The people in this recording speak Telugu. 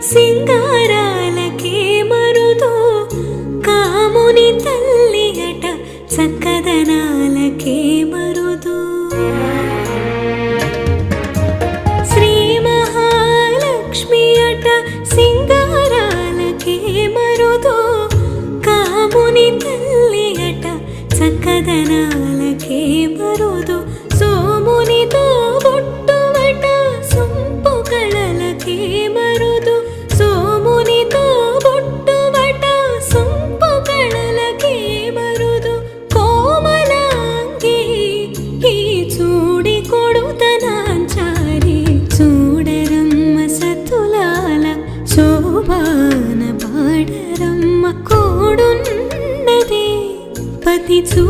సింగారాలకే మరుదు కాముని తల్లి అట చక్కదనాలకే మరుదు శ్రీ మహాలక్ష్మి అట సింగారాలకే మరుదు కాముని తల్లి అట చక్కదనాలకే మరుదు సోమునితో బొట్టువట సొంపు కళలకే మరుదు సోమునితో బొట్టువట సొంపు కళలకే మరుదు కోమలాంగి ఈ చూడి కొడుతనాంచారి చూడరమ్మ సతులాల శోభాన పాడరమ్మ కోడున్నదే పతి చూ